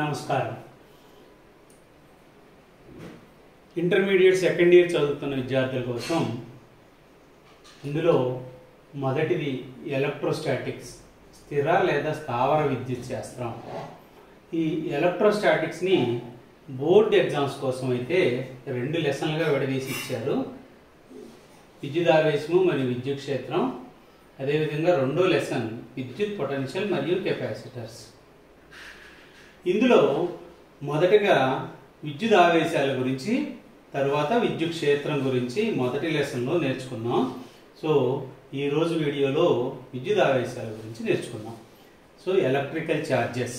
నమస్కారం. Intermediate second year చదువుతున్న విద్యార్థుల కోసం ఇందులో మొదటిది ఎలక్ట్రోస్టాటిక్స్, స్థిర లేదా స్థావర విద్యుత్ శాస్త్రం. ఈ ఎలక్ట్రోస్టాటిక్స్ని బోర్డ్ ఎగ్జామ్స్ కోసం అయితే 2 లెసన్లుగా విడదీసి ఇచ్చారు. విద్యుదావేశము మరియు విద్యుత్ క్షేత్రం, అదేవిధంగా 2వ లెసన్ విద్యుత్ పొటెన్షియల్ మరియు కెపాసిటర్స్. ఇందులో మొదటగా విద్యుత్ ఆవేశాల గురించి, తర్వాత విద్యుత్ క్షేత్రం గురించి మొదటి లెసన్లో నేర్చుకున్నాం. సో ఈరోజు వీడియోలో విద్యుత్ ఆవేశాల గురించి నేర్చుకున్నాం. సో ఎలక్ట్రికల్ ఛార్జెస్,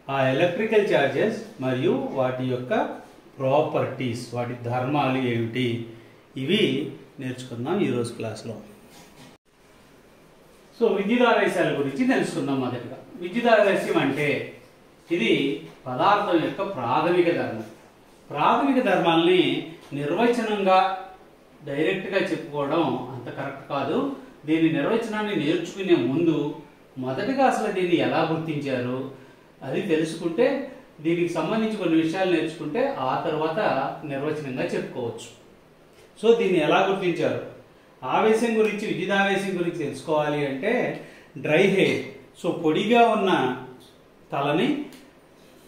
ఆ ఎలక్ట్రికల్ ఛార్జెస్ మరియు వాటి యొక్క ప్రాపర్టీస్, వాటి ధర్మాలు ఏమిటి, ఇవి నేర్చుకుందాం ఈరోజు క్లాస్లో. సో విద్యుత్ ఆవేశాల గురించి తెలుసుకుందాం. మొదటగా విద్యుత్ ఆవేశం అంటే ఇది పదార్థం యొక్క ప్రాథమిక ధర్మం. ప్రాథమిక ధర్మాల్ని నిర్వచనంగా డైరెక్ట్గా చెప్పుకోవడం అంత కరెక్ట్ కాదు. దీని నిర్వచనాన్ని నేర్చుకునే ముందు మొదటగా అసలు దీన్ని ఎలా గుర్తించారు అది తెలుసుకుంటే, దీనికి సంబంధించి కొన్ని విషయాలు నేర్చుకుంటే ఆ తర్వాత నిర్వచనంగా చెప్పుకోవచ్చు. సో దీన్ని ఎలా గుర్తించారు, ఆవేశం గురించి, విద్యుత్ ఆవేశం గురించి తెలుసుకోవాలి అంటే డ్రై హెయిర్, సో పొడిగా ఉన్న తలని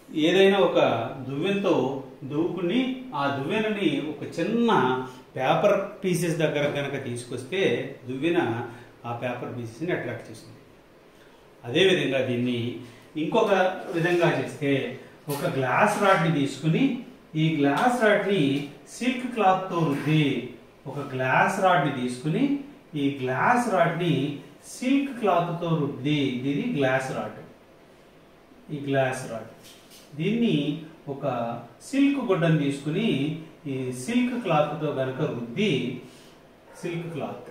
ఏదైనా ఒక దువ్వెనతో దువ్వుకుని ఆ దువ్వెనని ఒక చిన్న పేపర్ పీసెస్ దగ్గర కనుక తీసుకొస్తే దువ్వెన ఆ పేపర్ పీసెస్ని అట్రాక్ట్ చేస్తుంది. అదేవిధంగా దీన్ని ఇంకొక విధంగా చేస్తే, ఒక గ్లాస్ రాడ్ని తీసుకుని ఈ గ్లాస్ రాడ్ని సిల్క్ క్లాత్తో రుద్ది, ఒక గ్లాస్ రాడ్ని తీసుకుని ఈ గ్లాస్ రాడ్ని సిల్క్ క్లాత్తో రుద్ది, ఇది గ్లాస్ రాడ్. ఈ గ్లాస్ రాడ్ దీన్ని ఒక సిల్క్ గుడ్డను తీసుకుని ఈ సిల్క్ క్లాత్తో కనుక రుద్ది, సిల్క్ క్లాత్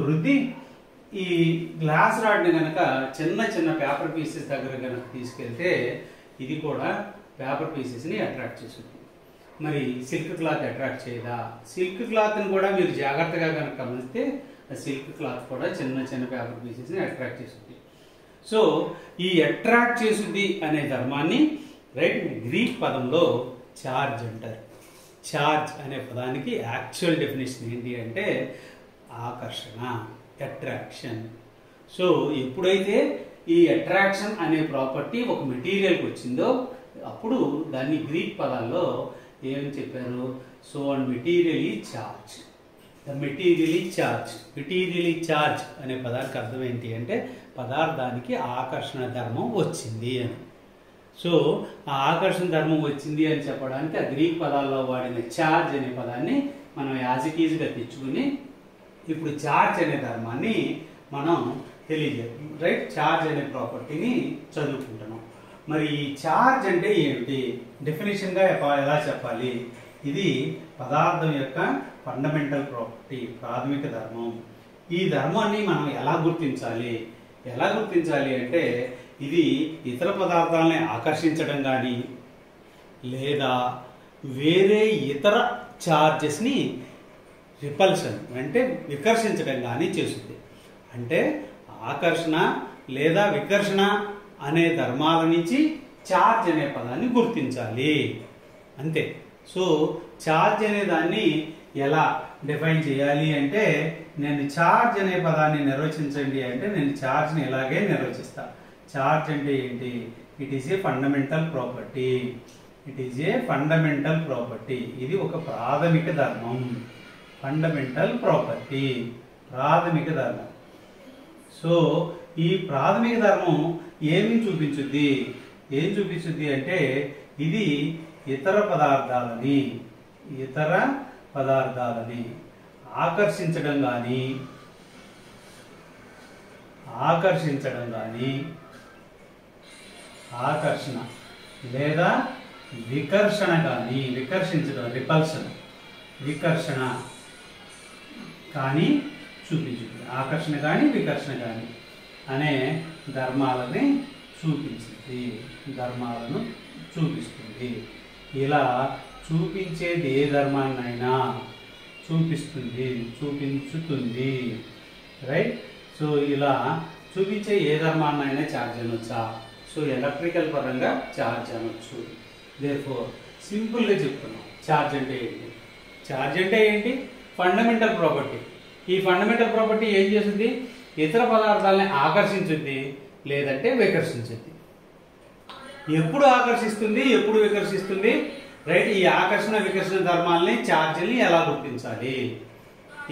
రుద్ది ఈ గ్లాస్ రాడ్ని కనుక చిన్న చిన్న పేపర్ పీసెస్ దగ్గర కనుక తీసుకెళ్తే ఇది కూడా పేపర్ పీసెస్ని అట్రాక్ట్ చేస్తుంది. మరి సిల్క్ క్లాత్ అట్రాక్ట్ చేయదా? సిల్క్ క్లాత్ని కూడా మీరు జాగ్రత్తగా కనుక గమనిస్తే ఆ సిల్క్ క్లాత్ కూడా చిన్న చిన్న పేపర్ పీసెస్ని అట్రాక్ట్ చేస్తుంది. సో ఈ అట్రాక్ట్ చేస్తుంది అనే ధర్మాన్ని గ్రీక్ పదంలో ఛార్జ్ అంటారు. ఛార్జ్ అనే పదానికి యాక్చువల్ డెఫినేషన్ ఏంటి అంటే ఆకర్షణ, అట్రాక్షన్. సో ఎప్పుడైతే ఈ అట్రాక్షన్ అనే ప్రాపర్టీ ఒక మెటీరియల్కి వచ్చిందో అప్పుడు దాన్ని గ్రీక్ పదాల్లో ఏమని చెప్పారు? సో అండ్ మెటీరియల్ ఈ ఛార్జ్, ద మెటీరియల్ ఈ ఛార్జ్. మెటీరియల్ ఈ ఛార్జ్ అనే పదానికి అర్థం ఏంటి అంటే పదార్థానికి ఆకర్షణ ధర్మం వచ్చింది అని. సో ఆ ఆకర్షణ ధర్మం వచ్చింది అని చెప్పడానికి ఆ గ్రీక్ పదాల్లో వాడిన ఛార్జ్ అనే పదాన్ని మనం యాజ్ ఇట్ ఈజ్గా తెచ్చుకుని ఇప్పుడు ఛార్జ్ అనే ధర్మాన్ని మనం తెలియజేస్తాం. ఛార్జ్ అనే ప్రాపర్టీని చదువుకుంటున్నాం. మరి ఈ ఛార్జ్ అంటే ఏమిటి, డెఫినేషన్గా ఎలా చెప్పాలి? ఇది పదార్థం యొక్క ఫండమెంటల్ ప్రాపర్టీ, ప్రాథమిక ధర్మం. ఈ ధర్మాన్ని మనం ఎలా గుర్తించాలి? ఎలా గుర్తించాలి అంటే ఇది ఇతర పదార్థాలని ఆకర్షించడం కానీ లేదా వేరే ఇతర ఛార్జెస్ని రిపల్షన్ అంటే వికర్షించడం కానీ చేస్తుంది. అంటే ఆకర్షణ లేదా వికర్షణ అనే ధర్మాల నుంచి ఛార్జ్ అనే పదాన్ని గుర్తించాలి అంతే. సో ఛార్జ్ అనే దాన్ని ఎలా డిఫైన్ చేయాలి అంటే, నేను ఛార్జ్ అనే పదాన్ని నిర్వచించండి అంటే నేను ఛార్జ్ని ఇలాగే నిర్వచిస్తా. ఛార్జ్ అంటే ఏంటి? It is a fundamental property. It is a fundamental property. ఇది ఒక ప్రాథమిక ధర్మం. ఫండమెంటల్ ప్రాపర్టీ, ప్రాథమిక ధర్మం. సో ఈ ప్రాథమిక ధర్మం ఏమి చూపించుద్ది? ఏం చూపించుద్ది అంటే ఇది ఇతర పదార్థాలని ఆకర్షించడం కానీ ఆకర్షణ లేదా వికర్షణ కానీ, వికర్షించడం రిపల్షన్, వికర్షణ కానీ చూపించుతుంది. ఆకర్షణ కానీ వికర్షణ కానీ అనే ధర్మాలను చూపిస్తుంది. ఇలా చూపించేది ఏ ధర్మాన్నైనా చూపించుతుంది. రైట్. సో ఇలా చూపించే ఏ ధర్మాన్నైనా ఛార్జ్ అనొచ్చా? సో ఎలక్ట్రికల్ పరంగా ఛార్జ్ అనొచ్చు. దేర్ఫోర్ సింపుల్గా చెప్తున్నాం ఛార్జ్ అంటే ఏంటి. ఛార్జ్ అంటే ఏంటి? Fundamental property. ఈ ఫండమెంటల్ ప్రాపర్టీ ఏం చేస్తుంది? ఇతర పదార్థాలని ఆకర్షించుద్ది లేదంటే వికర్షించుద్ది. ఎప్పుడు ఆకర్షిస్తుంది, ఎప్పుడు వికర్షిస్తుంది? రైట్. ఈ ఆకర్షణ వికర్షణ ధర్మాలని ఛార్జీల్ని ఎలా గుర్తించాలి?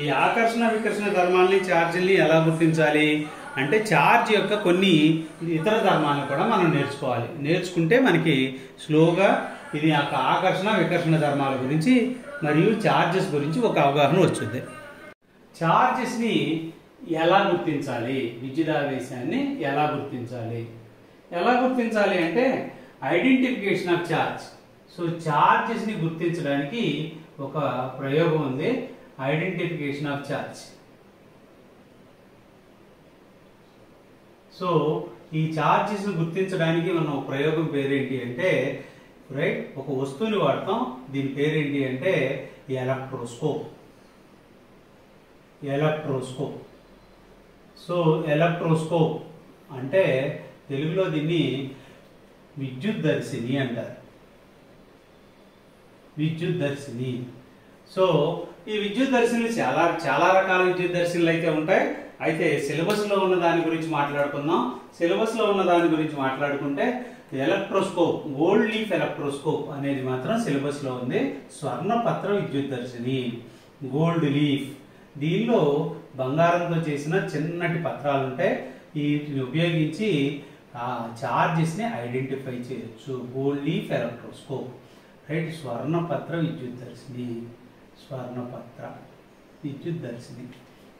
ఈ ఆకర్షణ వికర్షణ ధర్మాలని ఛార్జీల్ని ఎలా గుర్తించాలి అంటే ఛార్జ్ యొక్క కొన్ని ఇతర ధర్మాలను కూడా మనం నేర్చుకోవాలి. నేర్చుకుంటే మనకి స్లోగా ఇది యొక్క ఆకర్షణ వికర్షణ ధర్మాల గురించి మరియు ఛార్జెస్ గురించి ఒక అవగాహన వచ్చింది. ఛార్జెస్ని ఎలా గుర్తించాలి? విద్యుదావేశాన్ని ఎలా గుర్తించాలి? ఎలా గుర్తించాలి అంటే ఐడెంటిఫికేషన్ ఆఫ్ ఛార్జ్. సో ఛార్జెస్ని గుర్తించడానికి ఒక ప్రయోగం ఉంది, ఐడెంటిఫికేషన్ ఆఫ్ ఛార్జ్. సో ఈ ఛార్జెస్ని గుర్తించడానికి మనం ప్రయోగం పేరేంటి అంటే రైట్ ఒక వస్తువుని వాడతాం. దీని పేరేంటి అంటే ఎలక్ట్రోస్కోప్. ఎలక్ట్రోస్కోప్. సో ఎలక్ట్రోస్కోప్ అంటే తెలుగులో దీన్ని విద్యుద్దర్శిని అంటారు. విద్యుద్దర్శిని. సో ఈ విద్యుద్దర్శినులు చాలా రకాల విద్యుద్దర్శినులు అయితే ఉంటాయి. అయితే సిలబస్ లో ఉన్న దాని గురించి మాట్లాడుకుందాం. సిలబస్ లో ఉన్న దాని గురించి మాట్లాడుకుంటే ఎలక్ట్రోస్కోప్, గోల్డ్ లీఫ్ ఎలక్ట్రోస్కోప్ అనేది మాత్రం సిలబస్ లో ఉంది. స్వర్ణపత్ర విద్యుద్దర్శిని, గోల్డ్ లీఫ్. దీనిలో బంగారంతో చేసిన చిన్నటి పత్రాలు ఉంటాయి. వీటిని ఉపయోగించి ఆ చార్జెస్ ని ఐడెంటిఫై చేయొచ్చు. Gold leaf electroscope. రైట్. స్వర్ణపత్ర విద్యుద్దర్శిని, స్వర్ణపత్ర విద్యుద్దర్శిని.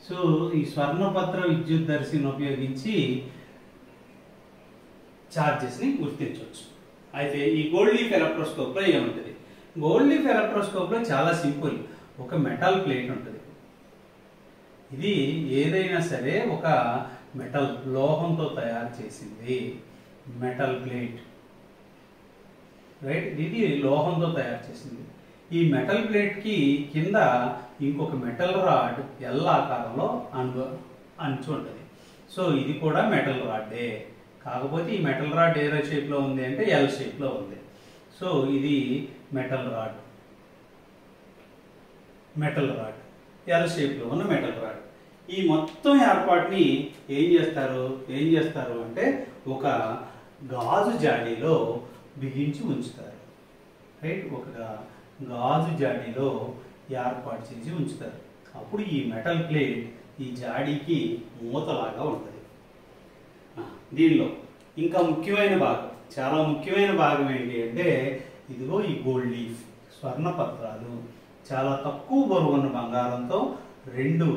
సో ఈ స్వర్ణపత్ర విద్యుద్దర్శిని ఉపయోగించి చార్జెస్ ని గుర్తించవచ్చు. అయితే ఈ గోల్డ్ లీఫ్ ఎలక్ట్రోస్కోప్ లో ఏముంటుంది? గోల్డ్ లీఫ్ ఎలక్ట్రోస్కోప్ లో చాలా సింపుల్. ఒక మెటల్ ప్లేట్ ఉంటుంది. ఇది ఏదైనా సరే ఒక మెటల్ లోహంతో తయారు చేసింది మెటల్ ప్లేట్. రైట్. ఇది లోహంతో తయారు చేసింది. ఈ మెటల్ ప్లేట్ కి కింద ఇంకొక మెటల్ రాడ్ ఎల్ ఆకారంలో అంచు ఉంటుంది. సో ఇది కూడా మెటల్ రాడ్డే. కాకపోతే ఈ మెటల్ రాడ్ ఏ షేప్ లో ఉంది అంటే ఎల్ షేప్ లో ఉంది. సో ఇది metal rod. Metal rod L shape లో ఉన్న మెటల్ రాడ్. ఈ మొత్తం ఏర్పాటుని ఏం చేస్తారు అంటే ఒక గాజు జాడీలో బిగించి ఉంచుతారు. రైట్. ఒక గాజు జాడీలో ఏర్పాటు చేసి ఉంచుతారు. అప్పుడు ఈ మెటల్ ప్లేట్ ఈ జాడీకి మూతలాగా ఉంటుంది. దీనిలో ఇంకా ముఖ్యమైన భాగం, చాలా ముఖ్యమైన భాగం ఏంటి అంటే ఇదిగో ఈ గోల్డ్ లీఫ్ స్వర్ణపత్రాలు చాలా తక్కువ బరువు ఉన్న బంగారంతో 2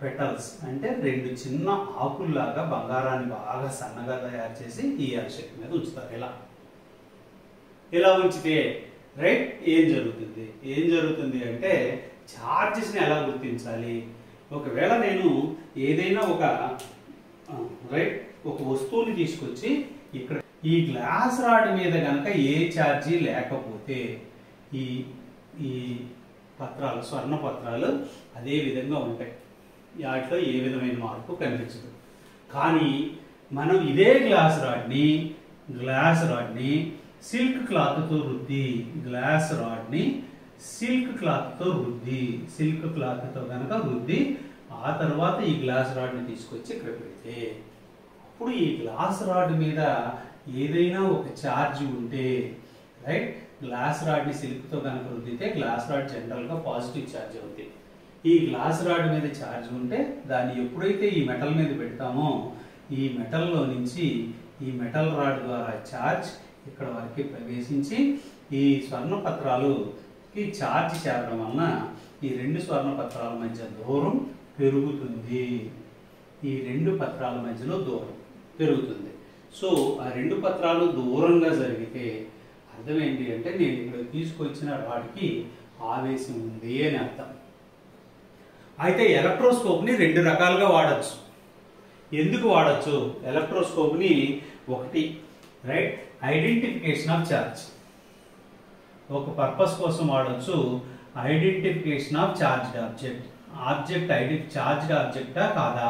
పెటల్స్ అంటే 2 చిన్న ఆకుల్లాగా బంగారాన్ని బాగా సన్నగా తయారు చేసి ఈ ఎల్ షేప్ మీద ఉంచుతారు. ఇలా ఉంచితే రైట్ ఏం జరుగుతుంది అంటే ఛార్జెస్ ని ఎలా గుర్తించాలి? ఒకవేళ నేను ఏదైనా ఒక వస్తువుని తీసుకొచ్చి ఇక్కడ ఈ గ్లాస్ రాడ్ మీద గనక ఏ ఛార్జీ లేకపోతే ఈ పత్రాలు, స్వర్ణ పత్రాలు అదే విధంగా ఉంటాయి. వాటిలో ఏ విధమైన మార్పు కనిపించదు. కానీ మనం ఇదే గ్లాస్ రాడ్ని సిల్క్ క్లాత్తో రుద్ది, గ్లాస్ రాడ్ని సిల్క్ క్లాత్తో కనుక రుద్ది ఆ తర్వాత ఈ గ్లాస్ రాడ్ని తీసుకొచ్చి ఇక్కడ పెడితే అప్పుడు ఈ గ్లాస్ రాడ్ మీద ఏదైనా ఒక ఛార్జ్ ఉంటే రైట్ గ్లాస్ రాడ్ని సిల్క్తో కనుక రుద్దితే గ్లాస్ రాడ్ జనరల్గా పాజిటివ్ ఛార్జ్ అవుతుంది. ఈ గ్లాస్ రాడ్ మీద ఛార్జ్ ఉంటే దాన్ని ఎప్పుడైతే ఈ మెటల్ మీద పెడతామో ఈ మెటల్లో నుంచి ఈ మెటల్ రాడ్ ద్వారా ఛార్జ్ ఇక్కడ వరకు ప్రవేశించి ఈ స్వర్ణ పత్రాలుకి ఛార్జ్ చేరడం వలన ఈ 2 స్వర్ణ పత్రాల మధ్య దూరం పెరుగుతుంది. ఈ 2 పత్రాల మధ్యలో దూరం పెరుగుతుంది. సో ఆ 2 పత్రాలు దూరంగా జరిగితే అర్థం ఏంటి అంటే నేను ఇక్కడ తీసుకొచ్చిన రాడ్కి ఆవేశం ఉంది అని అర్థం. అయితే ఎలక్ట్రోస్కోప్ని 2 రకాలుగా వాడచ్చు. ఎందుకు వాడచ్చు ఎలక్ట్రోస్కోప్ని? ఒకటి రైట్ ఐడెంటిఫికేషన్ ఆఫ్ ఛార్జ్, ఒక పర్పస్ కోసం వాడచ్చు. Identification of charged object charged ఆబ్జెక్టా కాదా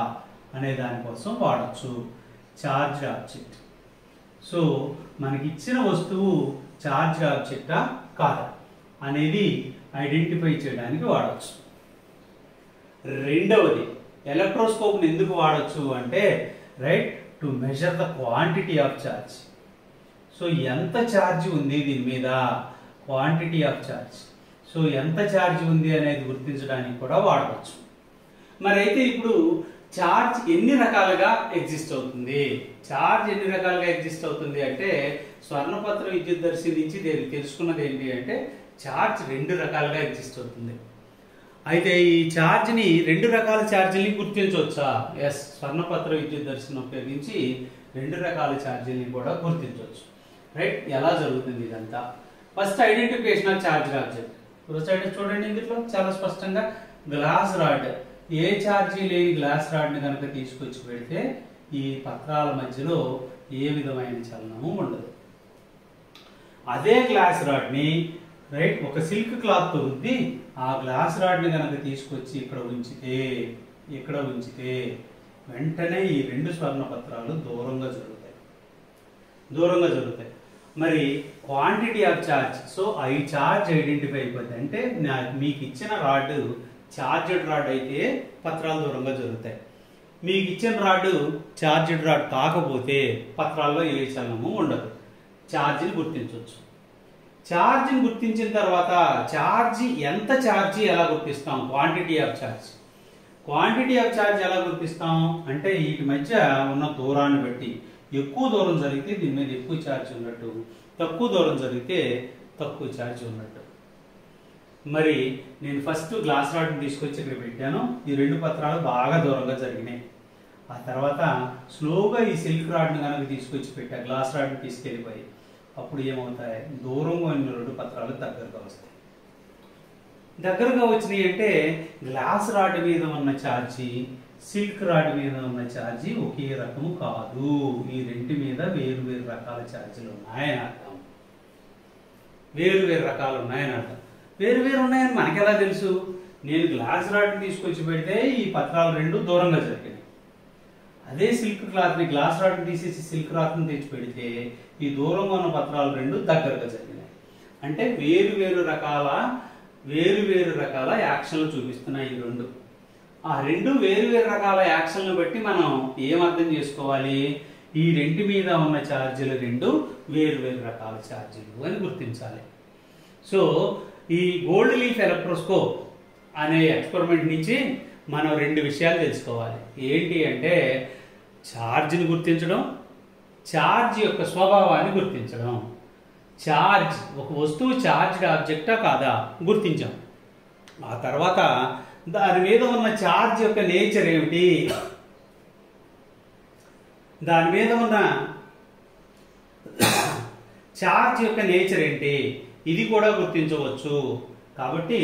అనే దానికోసం వాడచ్చు చార్జ్డ్ ఆబ్జెక్ట్. సో మనకి ఇచ్చిన వస్తువు ఛార్జ్ ఆబ్జెక్టా కాదా అనేది ఐడెంటిఫై చేయడానికి వాడచ్చు. రెండవది ఎలక్ట్రోస్కోప్ని ఎందుకు వాడచ్చు అంటే right to measure the quantity of charge. So ఎంత ఛార్జ్ ఉంది దీని మీద, క్వాంటిటీ ఆఫ్ ఛార్జ్. సో ఎంత ఛార్జ్ ఉంది అనేది గుర్తించడానికి కూడా వాడవచ్చు. మరి అయితే ఇప్పుడు ఛార్జ్ ఎన్ని రకాలుగా ఎగ్జిస్ట్ అవుతుంది, ఛార్జ్ ఎన్ని రకాలుగా ఎగ్జిస్ట్ అవుతుంది అంటే స్వర్ణపత్ర విద్యుద్దర్శి నుంచి తెలుసుకున్నది ఏంటి అంటే ఛార్జ్ రెండు రకాలుగా ఎగ్జిస్ట్ అవుతుంది. అయితే ఈ ఛార్జ్ని రెండు రకాల ఛార్జీలని గుర్తించవచ్చా? ఎస్, స్వర్ణపత్ర విద్యుద్దర్శిని ఉపయోగించి రెండు రకాల ఛార్జీలని కూడా గుర్తించవచ్చు. రైట్, ఎలా జరుగుతుంది ఇదంతా? First identification of charge object. చూడండి, ఇందులో చాలా స్పష్టంగా గ్లాస్ రాడ్, ఏ ఛార్జీ లేని గ్లాస్ రాడ్ని కనుక తీసుకొచ్చి పెడితే ఈ పత్రాల మధ్యలో ఏ విధమైన చలనము ఉండదు. అదే గ్లాస్ రాడ్ని రైట్ ఒక సిల్క్ క్లాత్ తో రుద్ది ఆ గ్లాస్ రాడ్ని కనుక తీసుకొచ్చి ఇక్కడ ఉంచితే వెంటనే ఈ రెండు స్వర్ణ పత్రాలు దూరంగా జరుగుతాయి. మరి క్వాంటిటీ ఆఫ్ ఛార్జ్, సో ఈ ఛార్జ్ ఐడెంటిఫై అయిపోద్ది. అంటే మీకు ఇచ్చిన రాడ్ ఛార్జ్డ్ రాడ్ అయితే పత్రాలు దూరంగా జరుగుతాయి. మీకు ఇచ్చిన రాడ్ ఛార్జ్డ్ రాడ్ కాకపోతే పత్రాల్లో ఏ చలనము ఉండదు. ఛార్జ్ని గుర్తించవచ్చు. ఛార్జ్ని గుర్తించిన తర్వాత ఎంత ఛార్జీ ఎలా గుర్తిస్తాం? క్వాంటిటీ ఆఫ్ ఛార్జ్ ఎలా గుర్తిస్తాం అంటే వీటి మధ్య ఉన్న దూరాన్ని బట్టి ఎక్కువ దూరం జరిగితే దీని మీద ఎక్కువ ఛార్జ్ ఉన్నట్టు, తక్కువ దూరం జరిగితే తక్కువ ఛార్జ్ ఉన్నట్టు. మరి నేను ఫస్ట్ గ్లాస్ రాడ్ని తీసుకొచ్చి ఇక్కడ పెట్టాను. ఈ రెండు పత్రాలు బాగా దూరంగా జరిగినాయి. ఆ తర్వాత స్లోగా ఈ సిల్క్ రాడ్ని కనుక తీసుకొచ్చి పెట్టా, గ్లాస్ రాడ్ని తీసుకెళ్ళిపోయి అప్పుడు ఏమవుతాయి? దూరంగా ఉన్న రెండు పత్రాలు దగ్గరగా వస్తాయి. దగ్గరగా వచ్చినాయి అంటే గ్లాస్ రాడ్ మీద ఉన్న ఛార్జీ సిల్క్ రాడ్ మీద ఉన్న ఛార్జీ ఒకే రకము కాదు. ఈ రెండు మీద వేరు వేరు రకాల ఛార్జీలు ఉన్నాయని అర్థం. వేరు వేరు ఉన్నాయని మనకెలా తెలుసు? నేను గ్లాస్ రాడ్ని తీసుకొచ్చి పెడితే ఈ పత్రాలు రెండు దూరంగా జరిగినాయి. అదే సిల్క్ క్లాత్ని గ్లాస్ రాడ్ని తీసేసి సిల్క్ క్లాత్ని తెచ్చి పెడితే ఈ దూరంగా ఉన్న పత్రాలు రెండు దగ్గరగా జరిగినాయి. అంటే వేరు వేరు రకాల యాక్షన్లు చూపిస్తున్నాయి ఈ రెండు. ఆ రెండు వేరు వేరు రకాల యాక్షన్లు బట్టి మనం ఏం అర్థం చేసుకోవాలి? ఈ రెండు మీద ఉన్న ఛార్జీలు రెండు వేరు వేరు రకాల ఛార్జీలు అని గుర్తించాలి. సో ఈ గోల్డ్ లీఫ్ ఎలక్ట్రోస్కోప్ అనే ఎక్స్పెరిమెంట్ నుంచి మనం రెండు విషయాలు తెలుసుకోవాలి. ఏంటి అంటే ఛార్జ్ని గుర్తించడం, ఛార్జ్ యొక్క స్వభావాన్ని గుర్తించడం. ఛార్జ్, ఒక వస్తువు ఛార్జ్డ్ ఆబ్జెక్టా కాదా గుర్తించాం. ఆ తర్వాత దాని మీద ఉన్న ఛార్జ్ యొక్క నేచర్ ఏమిటి, దాని మీద ఉన్న ఛార్జ్ యొక్క నేచర్ ఏంటి, ఇది కూడా గుర్తించవచ్చు. కాబట్టి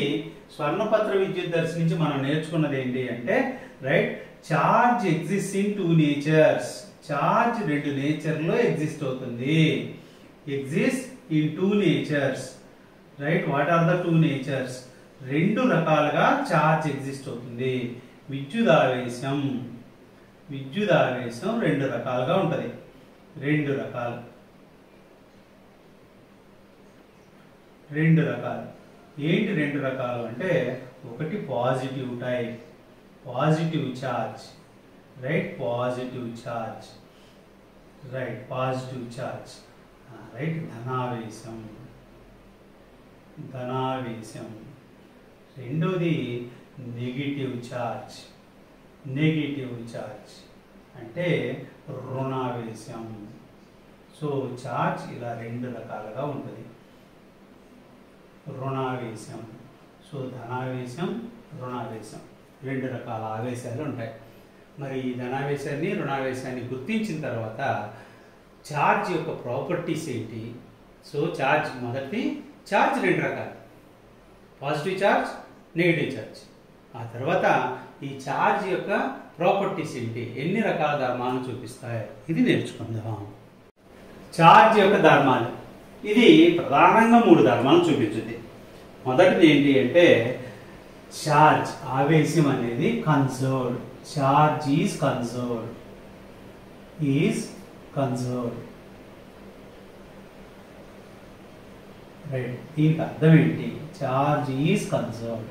స్వర్ణపత్ర విద్యుద్దర్శి నుంచి మనం నేర్చుకున్నది ఏంటి అంటే right, charge exist in two natures. Charge రెండు నేచర్లో ఎగ్జిస్ట్ అవుతుంది. Exist in two natures. Right, what are the two natures? రెండు రకాలుగా ఛార్జ్ ఎగ్జిస్ట్ అవుతుంది. విద్యుదావేశం రెండు రకాలుగా ఉంటది. రెండు రకాలు ఏంటి రెండు రకాలు అంటే ఒకటి positive type, positive charge. Right, positive charge. Right, ధనావేశం. రెండోది నెగిటివ్ ఛార్జ్ అంటే రుణావేశం. సో ఛార్జ్ ఇలా రెండు రకాలుగా ఉంటుంది. రుణావేశం, సో ధనావేశం, రుణావేశం రెండు రకాల ఆవేశాలు ఉంటాయి. మరి ఈ ధనావేశాన్ని రుణావేశాన్ని గుర్తించిన తర్వాత ఛార్జ్ యొక్క ప్రాపర్టీస్ ఏంటి? సో ఛార్జ్, మొదటి ఛార్జ్ రెండు రకాలు, పాజిటివ్ ఛార్జ్, నెగిటివ్ ఛార్జ్. ఆ తర్వాత ఈ ఛార్జ్ యొక్క ప్రాపర్టీస్ ఏంటి, ఎన్ని రకాల ధర్మాలను చూపిస్తాయి, ఇది నేర్చుకుందాం. ఛార్జ్ యొక్క ధర్మాలు, ఇది ప్రధానంగా మూడు ధర్మాలను చూపించుద్ది. మొదటిది ఏంటి అంటే ఛార్జ్, ఆవేశం అనేది conserved. Charge is conserved. Right, దీనికి అర్థం ఏంటి? Charge is conserved.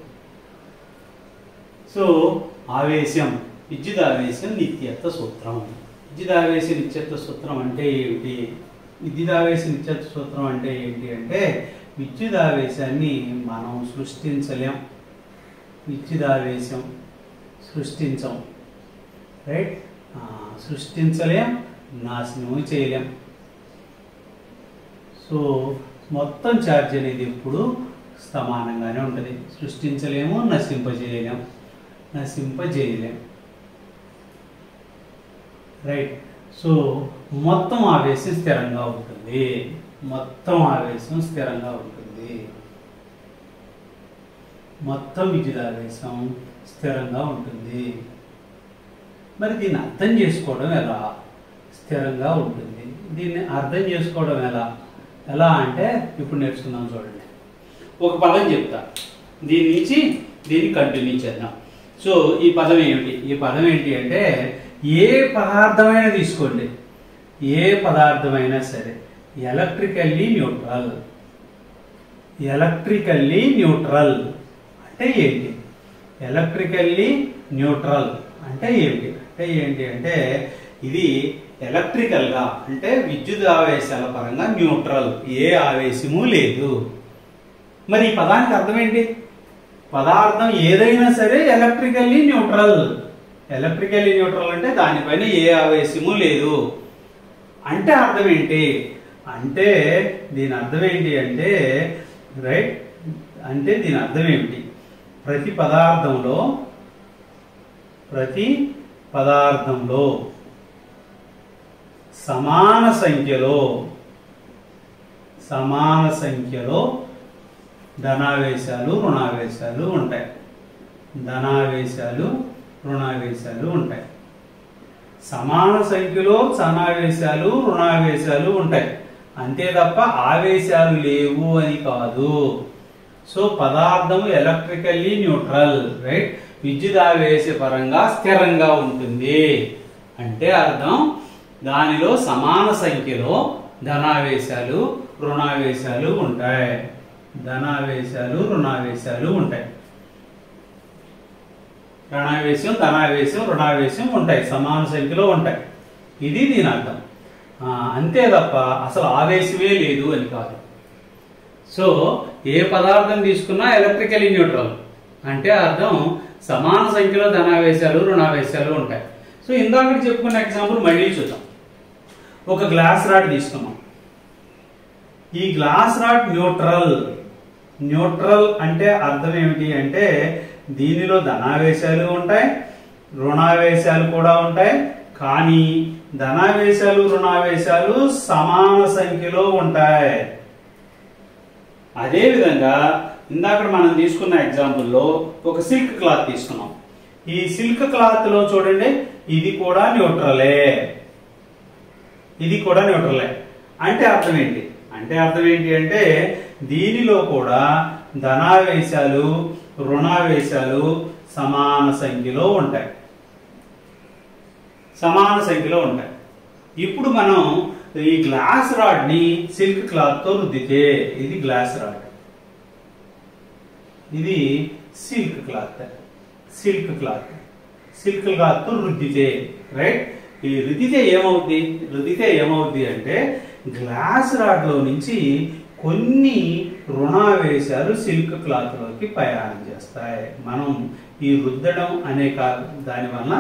సో ఆవేశం, విద్యుదావేశం నిత్యత్వ సూత్రం. విద్యుదావేశ నిత్యత్వ సూత్రం అంటే ఏమిటి? విద్యుదావేశ నిత్యత్వ సూత్రం అంటే ఏంటి అంటే విద్యుదావేశాన్ని మనం సృష్టించలేం, విద్యుదావేశం సృష్టించం. రైట్, సృష్టించలేం, నాశనం చేయలేం. సో మొత్తం ఛార్జ్ అనేది ఎప్పుడు సమానంగానే ఉంటుంది. సృష్టించలేము, నశింపజేయలేం. రైట్, సో మొత్తం ఆవేశం స్థిరంగా ఉంటుంది. మొత్తం విద్యుదావేశం స్థిరంగా ఉంటుంది. మరి దీన్ని అర్థం చేసుకోవడం ఎలా? స్థిరంగా ఉంటుంది. దీన్ని అర్థం చేసుకోవడం ఎలా అంటే ఇప్పుడు నేర్చుకుందాం. చూడండి, ఒక పదం చెప్తా, దీని నుంచి దీన్ని కంటిన్యూ చేద్దాం. సో ఈ పదం ఏమిటి? ఈ పదం ఏంటి అంటే ఏ పదార్థమైనా తీసుకోండి, ఏ పదార్థమైనా సరే ఎలక్ట్రికల్లీ న్యూట్రల్. అంటే ఏంటి? ఎలక్ట్రికల్లీ న్యూట్రల్ అంటే ఏంటి అంటే ఇది ఎలక్ట్రికల్గా అంటే విద్యుత్ ఆవేశాల పరంగా న్యూట్రల్, ఏ ఆవేశము లేదు. మరి ఈ పదానికి అర్థం ఏంటి? పదార్థం ఏదైనా సరే ఎలక్ట్రికల్లీ న్యూట్రల్ అంటే దానిపైన ఏ ఆవేశము లేదు అంటే అర్థం ఏంటి? అంటే దీని అర్థం ఏంటి అంటే రైట్, అంటే దీని అర్థం ఏమిటి? ప్రతి పదార్థంలో సమాన సంఖ్యలో ధనావేశాలు రుణావేశాలు ఉంటాయి. సమాన సంఖ్యలో ధనావేశాలు రుణావేశాలు ఉంటాయి, అంతే తప్ప ఆవేశాలు లేవు అని కాదు. సో పదార్థం ఎలక్ట్రికల్లీ న్యూట్రల్, రైట్, విద్యుదావేశ పరంగా స్థిరంగా ఉంటుంది అంటే అర్థం దానిలో సమాన సంఖ్యలో ధనావేశాలు రుణావేశాలు ఉంటాయి. ధనావేశం రుణావేశం ఉంటాయి, సమాన సంఖ్యలో ఉంటాయి. ఇది దీని అర్థం. అంతే తప్ప అసలు ఆవేశమే లేదు అని కాదు. సో ఏ పదార్థం తీసుకున్నా ఎలక్ట్రికల్లీ న్యూట్రల్ అంటే అర్థం సమాన సంఖ్యలో ధనావేశాలు రుణావేశాలు ఉంటాయి. సో ఇందాక చెప్పుకున్న ఎగ్జాంపుల్ మళ్ళీ చూద్దాం. ఒక గ్లాస్ రాడ్ తీసుకున్నాం. ఈ గ్లాస్ రాడ్ న్యూట్రల్ అంటే అర్థం ఏమిటి అంటే దీనిలో ధనావేశాలు ఉంటాయి, రుణావేశాలు కూడా ఉంటాయి, కానీ ధనావేశాలు రుణావేశాలు సమాన సంఖ్యలో ఉంటాయి. అదే విధంగా ఇందాక మనం తీసుకున్న ఎగ్జాంపుల్లో ఒక సిల్క్ క్లాత్ తీసుకున్నాం. ఈ సిల్క్ క్లాత్ లో చూడండి, ఇది కూడా న్యూట్రలే. అంటే అర్థం ఏంటి అంటే దీనిలో కూడా ధనావేశాలు రుణావేశాలు సమాన సంఖ్యలో ఉంటాయి. ఇప్పుడు మనం ఈ గ్లాస్ రాడ్ ని సిల్క్ క్లాత్ తో రుద్దితే ఇది గ్లాస్ రాడ్, ఇది సిల్క్ క్లాత్ తో రుద్దితే రైట్, ఈ రుద్దితే ఏమవుద్ది అంటే గ్లాస్ రాడ్ లో నుంచి కొన్ని రుణావేశాలు సిల్క్ క్లాత్ లోకి ప్రయాణం చేస్తాయి. మనం ఈ రుద్దడం అనే దాని వలన,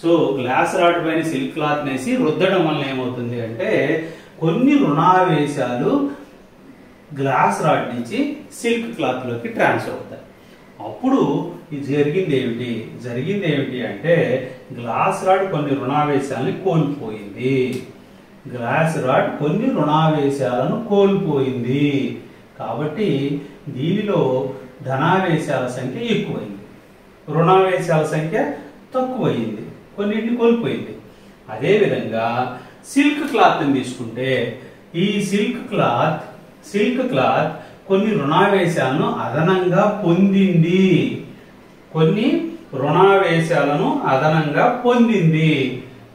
సో గ్లాస్ రాడ్ పైన సిల్క్ క్లాత్ వేసి రుద్దడం వలన ఏమవుతుంది అంటే కొన్ని రుణావేశాలు గ్లాస్ రాడ్ నుంచి సిల్క్ క్లాత్ లోకి ట్రాన్స్ఫర్ అవుతాయి. అప్పుడు ఇది జరిగింది ఏమిటి అంటే గ్లాస్ రాడ్ కొన్ని రుణావేశాలను కోల్పోయింది. కాబట్టి దీనిలో ధనావేశాల సంఖ్య ఎక్కువైంది, రుణావేశాల సంఖ్య తక్కువైంది, కొన్నింటిని కోల్పోయింది. అదేవిధంగా సిల్క్ క్లాత్ తీసుకుంటే ఈ సిల్క్ క్లాత్ కొన్ని రుణావేశాలను అదనంగా పొందింది,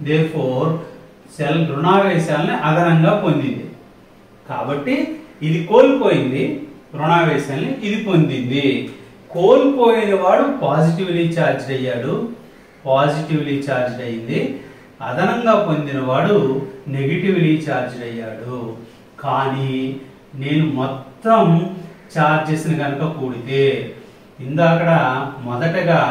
దేర్ఫోర్ రుణావేశాలను అదనంగా పొందింది. కాబట్టి ఇది కోల్పోయింది రుణావేశాన్ని, ఇది పొందింది. కోల్పోయిన వాడు పాజిటివ్లీ ఛార్జ్డ్ అయ్యాడు, పాజిటివ్లీ ఛార్జ్డ్ అయింది. అదనంగా పొందిన వాడు నెగిటివ్లీ ఛార్జ్డ్ అయ్యాడు. కానీ నేను మొత్తం ఛార్జెస్ని కనుక కూడితే ఇందాకడ మొదటగా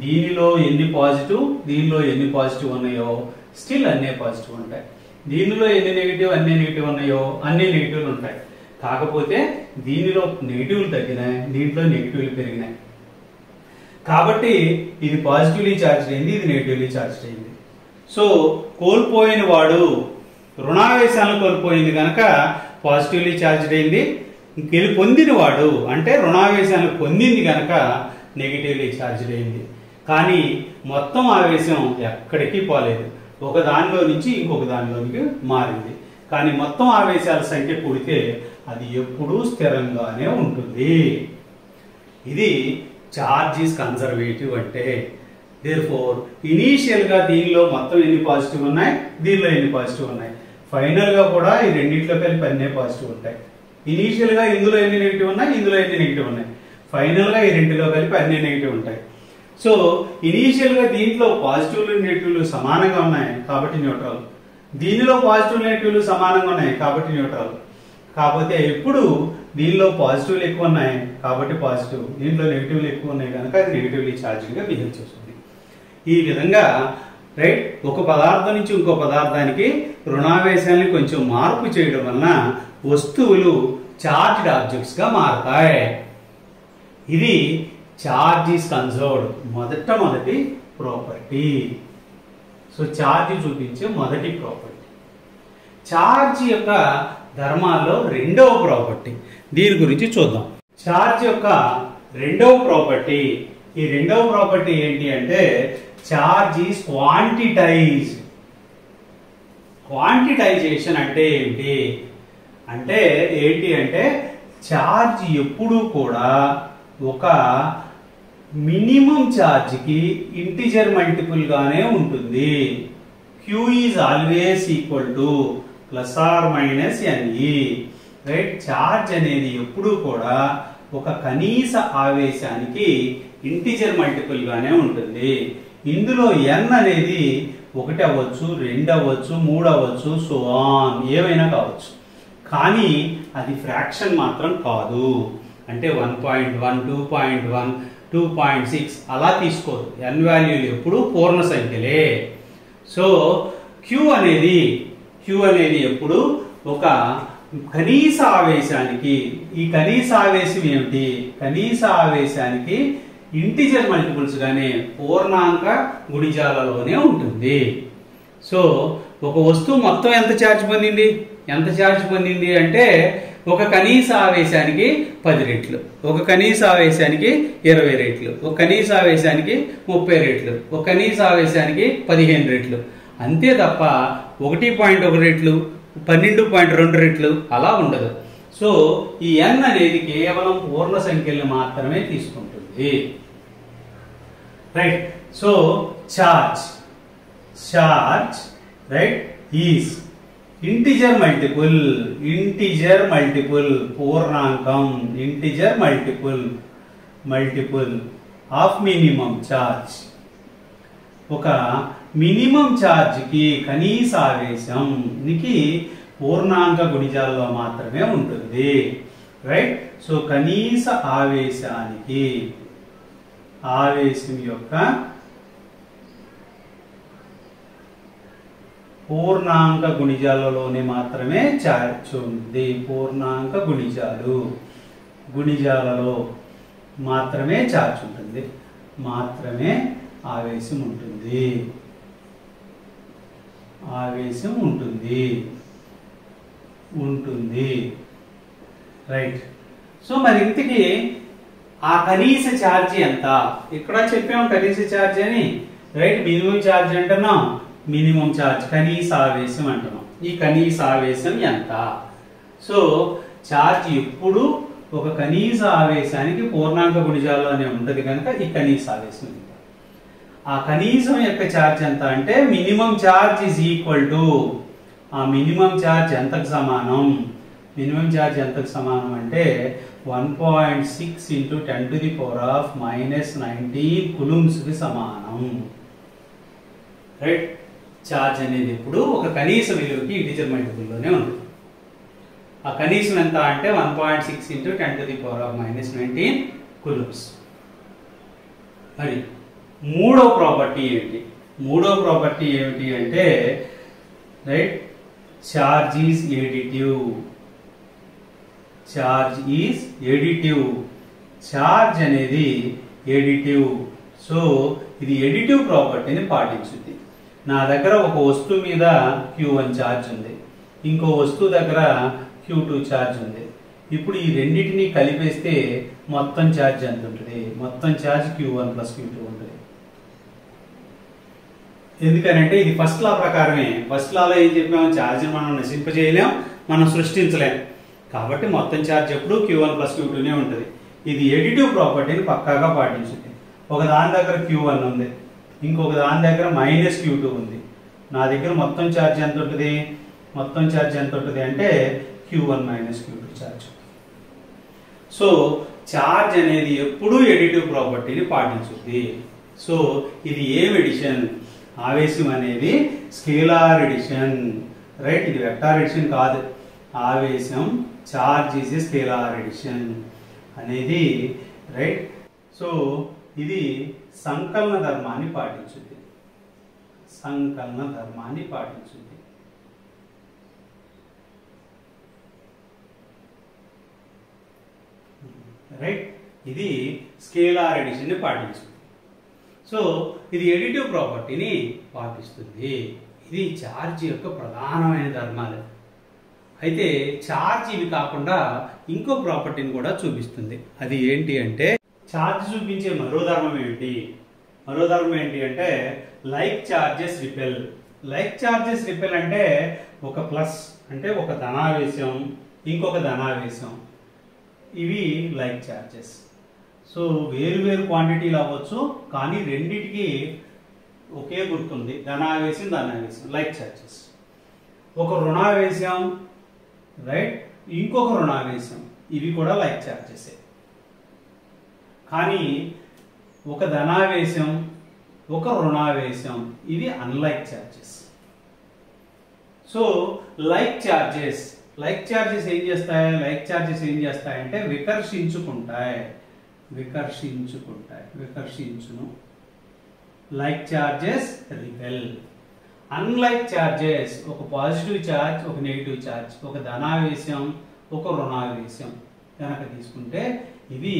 దీనిలో ఎన్ని పాజిటివ్, దీనిలో ఎన్ని పాజిటివ్ ఉన్నాయో స్టిల్ అన్నీ పాజిటివ్ ఉంటాయి. దీనిలో ఎన్ని నెగిటివ్, అన్ని నెగిటివ్ ఉన్నాయో అన్ని నెగిటివ్లు ఉంటాయి. కాకపోతే దీనిలో నెగిటివ్లు తగ్గినాయి, దీంట్లో నెగిటివ్లు పెరిగినాయి. కాబట్టి ఇది పాజిటివ్లీ ఛార్జ్డ్ అయింది, ఇది నెగిటివ్లీ ఛార్జ్డ్ అయింది. సో కోల్పోయిన వాడు రుణావేశాలను కోల్పోయింది కనుక పాజిటివ్లీ ఛార్జ్డ్ అయింది. ఇంకెళ్ళి పొందిన వాడు అంటే రుణావేశాలను పొందింది కనుక నెగిటివ్లీ ఛార్జ్డ్ అయింది. కానీ మొత్తం ఆవేశం ఎక్కడికి పోలేదు, ఒక దానిలో నుంచి ఇంకొక దానిలోనికి మారింది. కానీ మొత్తం ఆవేశాల సంఖ్య కూడితే అది ఎప్పుడూ స్థిరంగానే ఉంటుంది. ఇది చార్జ్ ఈజ్ కన్జర్వేటివ్ అంటే. దేర్ఫోర్ ఇనీషియల్ గా దీనిలో మొత్తం ఎన్ని పాజిటివ్ ఉన్నాయి, దీనిలో ఎన్ని పాజిటివ్ ఉన్నాయి, ఫైనల్ గా కూడా ఈ రెండింటిలో కలిపి అన్నీ పాజిటివ్ ఉంటాయి. ఇనీషియల్ గా ఇందులో ఎన్ని నెగిటివ్ ఉన్నాయి, ఇందులో ఎన్ని నెగిటివ్ ఉన్నాయి, ఫైనల్ గా ఈ రెండులో కలిపి అన్ని నెగిటివ్ ఉంటాయి. సో ఇనీషియల్ గా దీంట్లో పాజిటివ్లు నెగిటివ్లు సమానంగా ఉన్నాయి కాబట్టి న్యూట్రల్, దీనిలో పాజిటివ్ నెగిటివ్లు సమానంగా ఉన్నాయి కాబట్టి న్యూట్రల్. కాకపోతే ఎప్పుడు దీనిలో పాజిటివ్లు ఎక్కువ ఉన్నాయి కాబట్టి పాజిటివ్, దీంట్లో నెగిటివ్లు ఎక్కువ ఉన్నాయి కనుక అది నెగిటివ్లీ ఛార్జ్డ్ గా బిహేవ్ చేస్తుంది. ఈ విధంగా రైట్ ఒక పదార్థం నుంచి ఇంకో పదార్థానికి రుణావేశాన్ని కొంచెం మార్పు చేయడం వలన వస్తువులు చార్జ్డ్ ఆబ్జెక్ట్స్ గా మారతాయి. ఇది చార్జ్ ఈస్ కన్జర్వ్డ్ మొదటి ప్రాపర్టీ. సో చార్జ్ చూపించే మొదటి ప్రాపర్టీ. చార్జ్ యొక్క ధర్మాల్లో రెండవ ప్రాపర్టీ, దీని గురించి చూద్దాం. చార్జ్ యొక్క రెండవ ప్రాపర్టీ, ఈ రెండవ ప్రాపర్టీ ఏంటి అంటే చార్జ్ ఈస్ క్వాంటిటైజ్డ్. క్వాంటిటైజేషన్ అంటే ఏంటి అంటే చార్జ్ ఎప్పుడూ కూడా ఒక మినిమం ఛార్జ్ కి ఇంటిజర్ మల్టిపుల్ గానే ఉంటుంది. Q is always equal to plus or minus NE. Right, charge అనేది ఎప్పుడూ కూడా ఒక కనీస ఆవేశానికి ఇంటిజర్ మల్టిపుల్ గానే ఉంటుంది. ఇందులో n అనేది 1 అవ్వచ్చు, 2 అవ్వచ్చు, 3 అవ్వచ్చు, సో ఆన్ ఏమైనా కావచ్చు. కానీ అది ఫ్రాక్షన్ మాత్రం కాదు. అంటే 1.1, 2.1, 2.6 అలా తీసుకోదు. n వాల్యూలు ఎప్పుడు పూర్ణ సంఖ్యలే. సో Q అనేది ఎప్పుడు ఒక కనీస ఆవేశానికి, ఈ కనీస ఆవేశం ఏమిటి, కనీస ఆవేశానికి ఇంటిజర్ మల్టిపుల్స్ గానే పూర్ణాంక గుణిజాలలోనే ఉంటుంది. సో ఒక వస్తువు మొత్తం ఎంత ఛార్జ్ పొందింది అంటే ఒక కనీస ఆవేశానికి 10 రెట్లు, ఒక కనీస ఆవేశానికి 20 రెట్లు, ఒక కనీస ఆవేశానికి 30 రెట్లు, ఒక కనీస ఆవేశానికి 15 రెట్లు, అంతే తప్ప 1.1 రెట్లు, 12.2 రెట్లు అలా ఉండదు. సో ఈ n అనేది కేవలం పూర్ణ సంఖ్యలను మాత్రమే తీసుకుంటుంది. Right, so charge right is integer multiple పూర్ణాంకం, integer multiple of minimum charge. ఒక మినిమం ఛార్జ్ కి కనీస ఆవేశానికి పూర్ణాంక గుణిజాల్లో మాత్రమే ఉంటుంది. రైట్, సో కనీస ఆవేశానికి ఆవేశం యొక్క పూర్ణాంక గుణిజాలలోనే మాత్రమే ఛార్జ్ ఉంది. పూర్ణాంక గుణిజాలలో మాత్రమే ఛార్జ్ ఉంటుంది, మాత్రమే ఆవేశం ఉంటుంది. రైట్, సో మరి ఇంతకీ ఆ కనీస ఛార్జ్ ఎంత? ఇక్కడ చెప్పాం కనీస ఛార్జ్ అని. రైట్, మినిమం ఛార్జ్ అంటున్నాం, మినిమం ఛార్జ్ కనీస ఆవేశం అంటున్నాం. ఈ కనీస ఆవేశం ఎంత? సో ఛార్జ్ ఎప్పుడు ఒక కనీస ఆవేశానికి పూర్ణాంక గుణిజాల్లోనే ఉంటది కనుక ఈ కనీస ఆవేశం ఎంత. ఆ కనీసం యొక్క ఛార్జ్ ఎంత అంటే minimum charge is equal to, ఆ మినిమం ఛార్జ్ ఎంతకు సమానం మినిమం ఛార్జ్ ఎంతకు సమానం అంటే 1.6 ఇంటూ 10⁻⁻19 కులూమ్స్కి సమానం. రైట్. ఛార్జ్ అనేది ఇప్పుడు ఒక కనీస విలువకి ఇంటిజర్ మల్టిపుల్లోనే ఉంది. ఆ కనీసం ఎంత అంటే 1.6 ఇంటూ 10⁻⁻19 కులూమ్స్. మరి మూడో ప్రాపర్టీ ఏమిటి అంటే right, charge is additive. Charge అనేది ఎడిటివ్. సో ఇది ఎడిటివ్ ప్రాపర్టీని పాటించుద్ది. నా దగ్గర ఒక వస్తువు మీద Q1 ఛార్జ్ ఉంది, ఇంకో వస్తువు దగ్గర Q2 ఛార్జ్ ఉంది. ఇప్పుడు ఈ రెండింటిని కలిపేస్తే మొత్తం ఛార్జ్ ఎంత ఉంటుంది? మొత్తం ఛార్జ్ Q1 + Q2 ఉంటుంది. ఎందుకనంటే ఇది ఫస్ట్ లా ప్రకారమే. ఫస్ట్ లాలో ఏం చెప్పాము? ఛార్జ్ని మనం నశింపజేయలేం, మనం సృష్టించలేం. కాబట్టి మొత్తం ఛార్జ్ ఎప్పుడు Q1 + Q2నే ఉంటుంది. ఇది ఎడిటివ్ ప్రాపర్టీని పక్కాగా పాటించుతుంది. ఒక దాని దగ్గర Q1 ఉంది, ఇంకొక దాని దగ్గర -Q2 ఉంది. నా దగ్గర మొత్తం ఛార్జ్ ఎంత ఉంటుంది? అంటే Q1 - Q2 charge. So charge అనేది ఎప్పుడూ ఎడిటివ్ ప్రాపర్టీని పాటించుద్ది. సో ఇది ఏం ఎడిషన్? ఆవేశం అనేది స్కేలార్ ఎడిషన్. రైట్. ఇది వెక్టార్ ఎడిషన్ కాదు. ఆవేశం charge is a scalar addition అనేది రైట్. సో ఇది సంకలన ధర్మాన్ని పాటించుద్ది. రైట్. ఇది స్కేలార్ ఎడిషన్ ని పాటించుద్ది. సో ఇది ఎడిటివ్ ప్రాపర్టీని పాటిస్తుంది. ఇది ఛార్జ్ యొక్క ప్రధానమైన ధర్మాలు. అయితే ఛార్జ్ ఇవి కాకుండా ఇంకో ప్రాపర్టీని కూడా చూపిస్తుంది. అది ఏంటి అంటే ఛార్జ్ చూపించే మరో ధర్మం ఏంటి అంటే లైక్ చార్జెస్ రిపెల్. అంటే ఒక ప్లస్ అంటే ఒక ధనావేశం, ఇంకొక ధనావేశం, ఇవి లైక్ చార్జెస్. సో వేరు క్వాంటిటీలు అవ్వచ్చు, కానీ రెండిటికి ఒకే గుర్తుంది, ధనావేశం లైక్ చార్జెస్. ఒక రుణావేశం రైట్, ఇంకొక రుణావేశం, ఇవి కూడా లైక్ చార్జెస్. కానీ ఒక ధనావేశం, ఒక రుణావేశం, ఇవి unlike charges. So like charges ఏం చేస్తాయంటే వికర్షించును. Like charges repel. Unlike charges ఒక పాజిటివ్ చార్జ్, ఒక నెగిటివ్ చార్జ్, ఒక ధనావేశం, ఒక రుణావేశం కనుక తీసుకుంటే ఇవి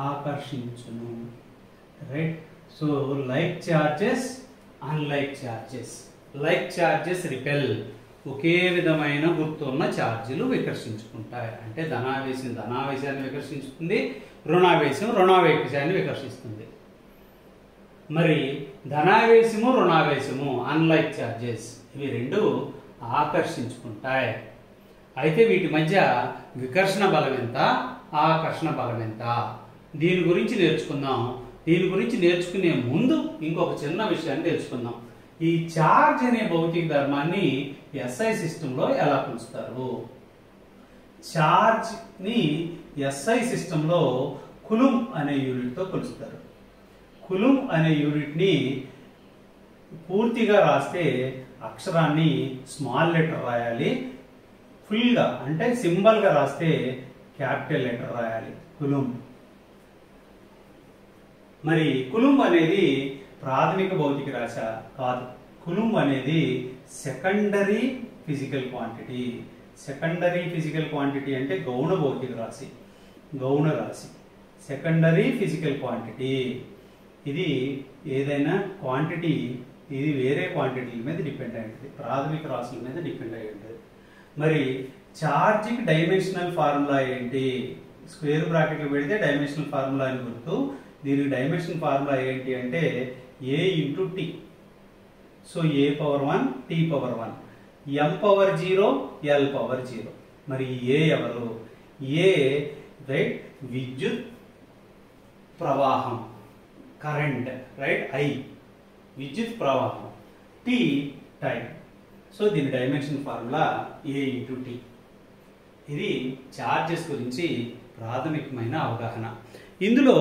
ఆకర్షించును. Right. So like charges, unlike charges repel. ఒకే విధమైన గుర్తు ఉన్న ఛార్జీలు వికర్షించుకుంటాయి. అంటే ధనావేశాన్ని వికర్షించుతుంది, రుణావేశాన్ని వికర్షిస్తుంది. మరి ధనావేశము, రుణావేశము అన్లైక్ చార్జెస్, ఇవి రెండు ఆకర్షించుకుంటాయి. అయితే వీటి మధ్య వికర్షణ బలం ఎంత, ఆకర్షణ బలం ఎంత, దీని గురించి నేర్చుకుందాం. దీని గురించి నేర్చుకునే ముందు ఇంకొక చిన్న విషయాన్ని తెలుసుకుందాం. ఈ చార్జ్ అనే భౌతిక ధర్మాన్ని SI సిస్టంలో ఎలా కొలుస్తారు? ఛార్జ్ ని SI సిస్టంలో కులుమ్ అనే యూనిట్ తో కొలుస్తారు. కులుమ్ అనే యూనిట్ ని పూర్తిగా రాస్తే అక్షరాన్ని స్మాల్ లెటర్ రాయాలి, ఫుల్ గా అంటే సింబల్ గా రాస్తే క్యాపిటల్ లెటర్ రాయాలి. కులుమ్. మరి కులుమ్ అనేది ప్రాథమిక భౌతిక రాశి కాదు. కులుమ్ అనేది సెకండరీ ఫిజికల్ క్వాంటిటీ. అంటే గౌణ భౌతిక రాశి, సెకండరీ ఫిజికల్ క్వాంటిటీ. ఇది ఏదైనా క్వాంటిటీ, ఇది వేరే క్వాంటిటీల మీద డిపెండ్ అయి ఉంటుంది, ప్రాథమిక రాశుల మీద డిపెండ్ అయి ఉంటుంది. మరి ఛార్జ్కి డైమెన్షనల్ ఫార్ములా ఏంటి? స్క్వేర్ బ్రాకెట్లు పెడితే డైమెన్షనల్ ఫార్ములా అని గుర్తు. దీనికి డైమెన్షన్ ఫార్ములా ఏంటి అంటే A × T. So A⁴1 T⁴1, M⁴0 L⁴0. మరి A ఎవరు? A రైట్ విద్యుత్ ప్రవాహం, కరెంట్ రైట్, I విద్యుత్ ప్రవాహం, T టైం. సో దీని డైమెన్షన్ ఫార్ములా A×T. ఇది చార్జెస్ గురించి ప్రాథమికమైన అవగాహన. ఇందులో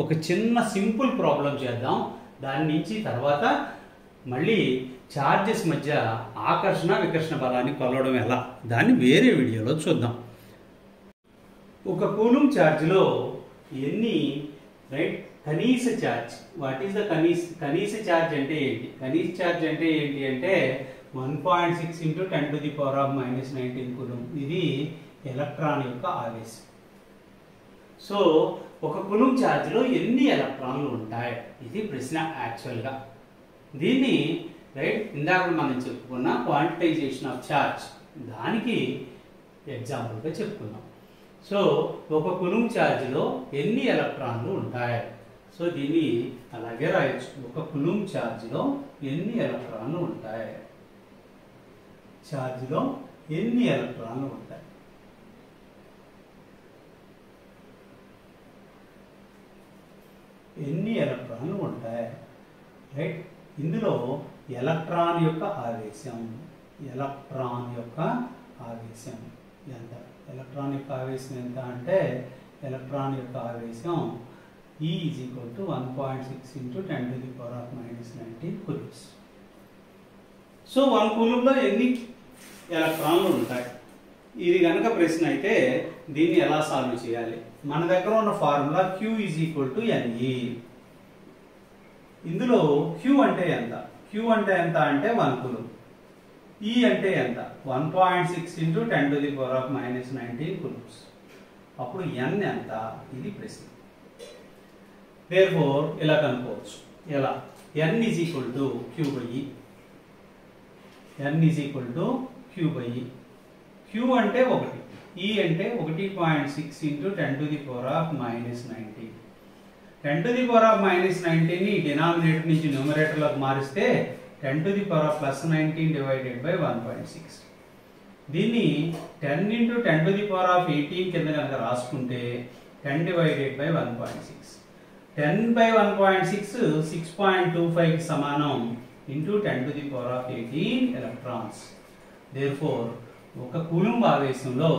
ఒక చిన్న సింపుల్ ప్రాబ్లం చేద్దాం. దాని నుంచి తర్వాత మళ్ళీ చార్జెస్ మధ్య ఆకర్షణ వికర్షణ బలాన్ని కొలవడం ఎలా, దాన్ని వేరే వీడియోలో చూద్దాం. ఒక కూలుంబ్ ఛార్జ్లో ఎన్ని కనీస ఛార్జ్, వాట్ ఈస్ ద కనీస ఛార్జ్ అంటే ఏంటి? కనీస ఛార్జ్ అంటే ఏంటి అంటే 1.6 × 10⁻⁻19 కూలుంబ్. ఇది ఎలక్ట్రాన్ యొక్క ఆవేశం. సో ఒక కూలుంబ్ ఛార్జ్లో ఎన్ని ఎలక్ట్రాన్లు ఉంటాయి, ఇది ప్రశ్న యాక్చువల్గా. దీన్ని ఇందాక మనం చెప్పుకున్న క్వాంటిటైజేషన్ ఆఫ్ ఛార్జ్, దానికి ఎగ్జాంపుల్గా చెప్పుకున్నాం. సో ఒక కూలుంబ్ ఛార్జ్లో ఎన్ని ఎలక్ట్రాన్లు ఉంటాయి, సో దీన్ని అలాగే రాయొచ్చు. ఒక కూలుంబ్ ఛార్జ్లో ఎన్ని ఎలక్ట్రాన్లు ఉంటాయి, ఛార్జ్లో ఎన్ని ఎలక్ట్రాన్లు ఉంటాయి. ఎన్ని ఎలక్ట్రాన్లు ఉంటాయి, రైట్? ఇందులో ఎలక్ట్రాన్ యొక్క ఆవేశం, ఎలక్ట్రాన్ యొక్క ఆవేశం ఎంత? ఎలక్ట్రాన్ యొక్క ఆవేశం ఎంత అంటే ఎలక్ట్రాన్ యొక్క ఆవేశం E = 1.6 × 10⁻⁻19 కూలుంబ్స్. సో 1 కూలుంబ్లో ఎన్ని ఎలక్ట్రాన్లు ఉంటాయి, ఇది కనుక ప్రశ్న అయితే దీన్ని ఎలా సాల్వ్ చేయాలి? మన దగ్గర ఉన్న ఫార్ములా Q = Ne. ఇందులో Q అంటే ఎంత? Q అంటే ఎంత అంటే 1 కూలుంబ్. E అంటే ఎంత? 1.6 × 10⁻⁻19 కూలుంబ్స్. అప్పుడు N ఎంత? ఇది ప్రశ్న. Therefore ఇలా కనుక్కోవచ్చు. ఎలా? N = Q/E. N = Q/E. Q అంటే 1, E అంటే 1.6 × 10⁻⁻19. 10⁻⁻19 ని డినామినేటర్ నుంచి న్యూమరేటర్లోకి మారిస్తే 10⁻+19 / 1.6. దీన్ని 10 × 10⁻18 కింద కనుక రాసుకుంటే 10 / 1.6. 10/1.6 6.25 కి సమానం × 10⁻18 ఎలక్ట్రాన్స్. దేర్ఫోర్ ఒక కూలుంబ్ ఆవేశంలో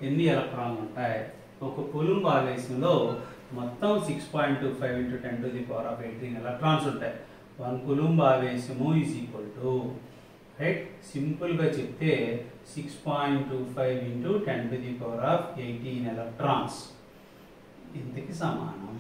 ఎన్ని ఎలక్ట్రాన్లు ఉంటాయి? ఒక కూలుంబ్ ఆవేశంలో మొత్తం 6.25 × 10⁻18 ఎలక్ట్రాన్స్ ఉంటాయి. 1 కూలుంబ్ ఆవేశము సింపుల్గా చెప్తే 6.25 × 10⁻18 ఎలక్ట్రాన్స్ ఇంతకి సమానం.